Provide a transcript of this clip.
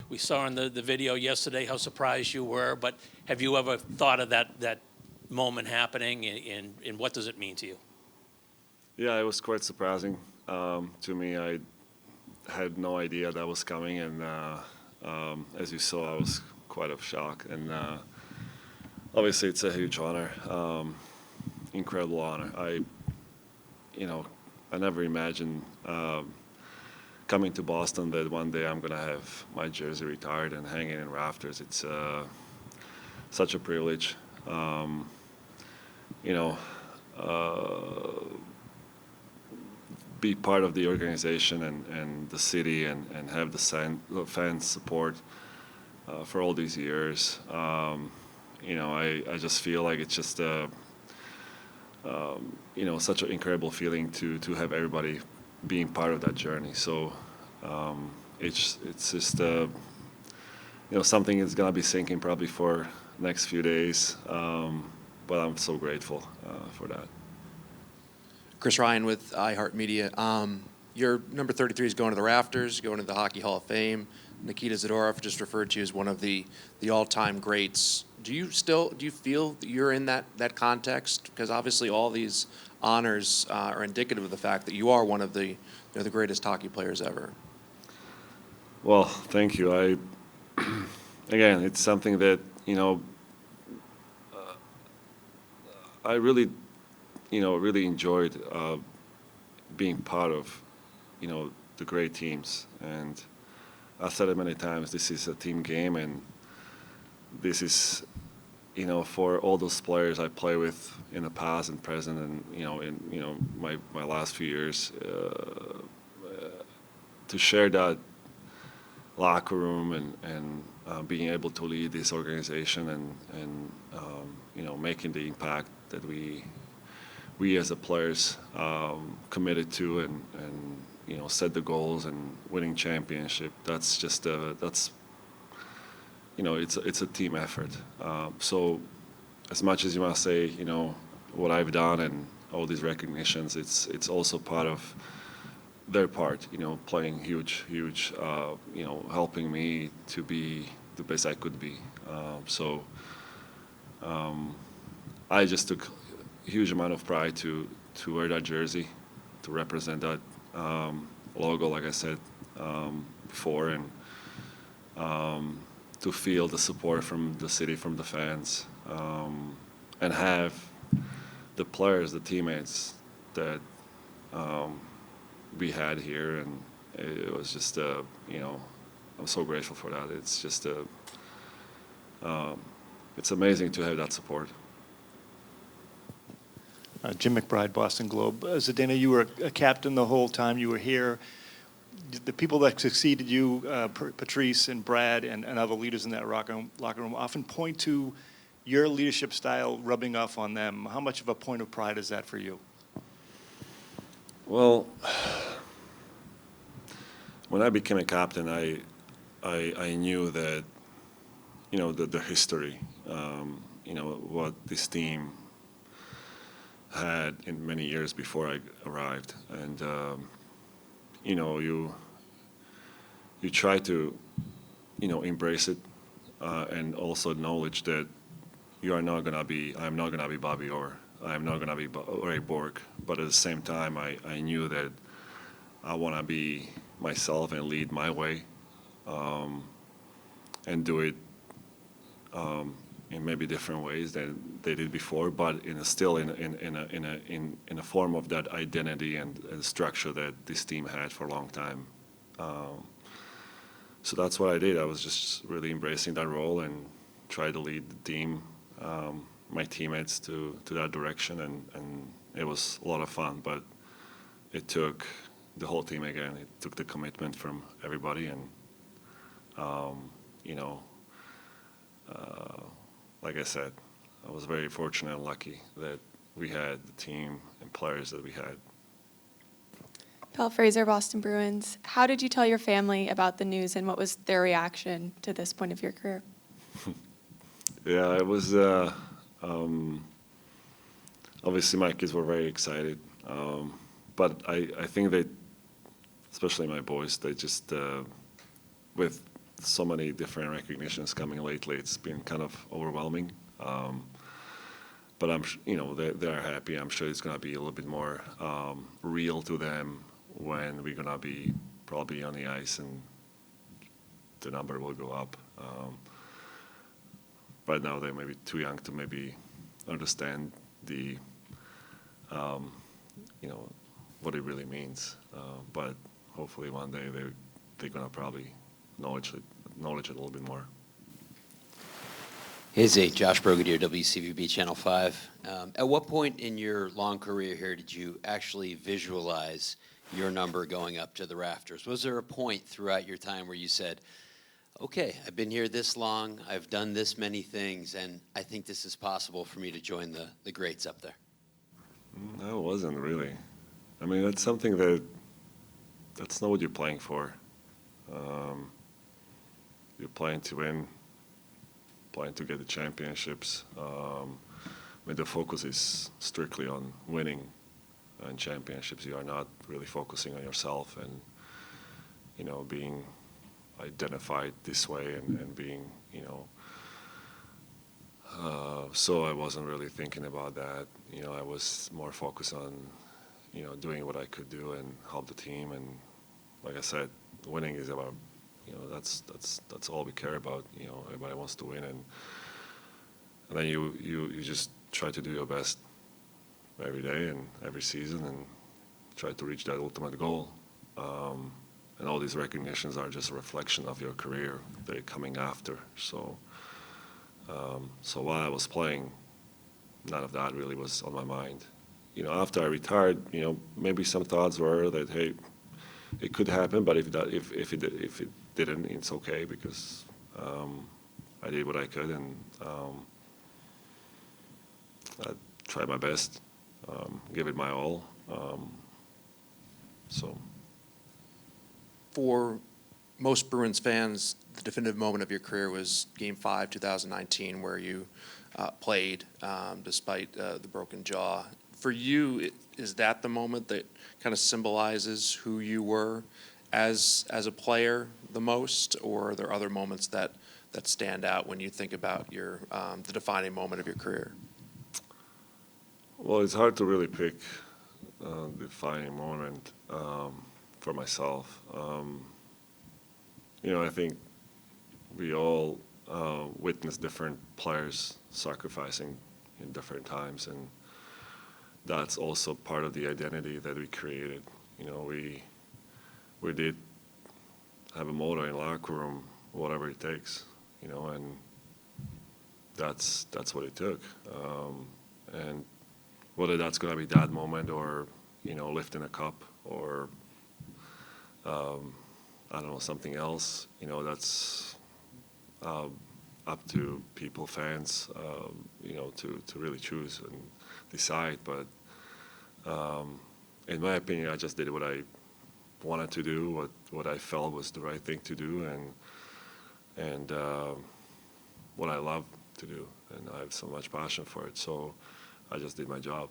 We saw in the video yesterday how surprised you were, but have you ever thought of that moment happening, and what does it mean to you? Yeah, it was quite surprising to me. I had no idea that was coming, and as you saw, I was quite of shock. And obviously, it's a huge honor, incredible honor. I never imagined coming to Boston that one day I'm gonna have my jersey retired and hanging in rafters. It's such a privilege. You know. Be part of the organization and the city and have the fans support for all these years. I just feel like it's just such an incredible feeling to have everybody being part of that journey. So it's just something that's gonna be sinking probably for next few days. But I'm so grateful for that. Chris Ryan with iHeartMedia. Your number 33 is going to the rafters, going to the Hockey Hall of Fame. Nikita Zadorov just referred to you as one of the all-time greats. Do you feel that you're in that context? Because obviously all these honors are indicative of the fact that you are one of the greatest hockey players ever. Well, thank you. Again, it's something that I really enjoyed being part of, the great teams. And I've said it many times, this is a team game, and this is, for all those players I play with in the past and present and, in my last few years, to share that locker room and being able to lead this organization and making the impact that we as the players committed to and set the goals and winning championship. That's just it's a team effort. So as much as you want to say what I've done and all these recognitions, it's also part of their part. Playing huge helping me to be the best I could be. I just took huge amount of pride to wear that jersey, to represent that logo, like I said before, and to feel the support from the city, from the fans, and have the players, the teammates that we had here, and it was just I'm so grateful for that. It's just it's amazing to have that support. Jim McBride, Boston Globe. Zdeno, you were a captain the whole time you were here. The people that succeeded you, Patrice and Brad and other leaders in that locker room, often point to your leadership style rubbing off on them. How much of a point of pride is that for you? Well, when I became a captain, I knew that the history, what this team had in many years before I arrived, and you try to embrace it, and also acknowledge that I'm not gonna be Bobby Orr, I'm not gonna be Ray Bork, but at the same time I knew that I want to be myself and lead my way, and do it in maybe different ways than they did before, but still in a form of that identity and structure that this team had for a long time. So that's what I did. I was just really embracing that role and try to lead the team, my teammates to that direction, and it was a lot of fun. But it took the whole team again. It took the commitment from everybody, and like I said, I was very fortunate and lucky that we had the team and players that we had. Paul Fraser, Boston Bruins. How did you tell your family about the news, and what was their reaction to this point of your career? Yeah, it was obviously my kids were very excited, but I think they, especially my boys, they just with so many different recognitions coming lately. It's been kind of overwhelming. But they're happy. I'm sure it's gonna be a little bit more real to them when we're gonna be probably on the ice and the number will go up. Right now they may be too young to maybe understand the what it really means. But hopefully one day they're gonna probably knowledge it a little bit more. Hey Zay, Josh Brogadier, WCVB Channel 5. At what point in your long career here did you actually visualize your number going up to the rafters? Was there a point throughout your time where you said, okay, I've been here this long, I've done this many things, and I think this is possible for me to join the greats up there? No, it wasn't really. I mean, that's something that's not what you're playing for. You're playing to win, playing to get the championships. The focus is strictly on winning and championships. You are not really focusing on yourself and, being identified this way and being, so I wasn't really thinking about that. I was more focused on, doing what I could do and help the team. And like I said, winning is about, that's all we care about. Everybody wants to win, and then you just try to do your best every day and every season and try to reach that ultimate goal. And all these recognitions are just a reflection of your career. They're coming after. So while I was playing, none of that really was on my mind. After I retired, maybe some thoughts were that, hey, it could happen, but if it didn't, it's okay because I did what I could and I tried my best, give it my all. So. For most Bruins fans, the definitive moment of your career was Game 5, 2019, where you played despite the broken jaw. For you, is that the moment that kind of symbolizes who you were as a player the most, or are there other moments that stand out when you think about your the defining moment of your career? Well, it's hard to really pick the defining moment for myself. I think we all witness different players sacrificing in different times, and that's also part of the identity that we created. We did have a motto in the locker room, whatever it takes, and that's what it took. And whether that's going to be that moment or, lifting a cup or, I don't know, something else, that's up to people, fans, to really choose and decide. But in my opinion, I just did what I wanted to do, what I felt was the right thing to do, and what I love to do, and I have so much passion for it. So I just did my job.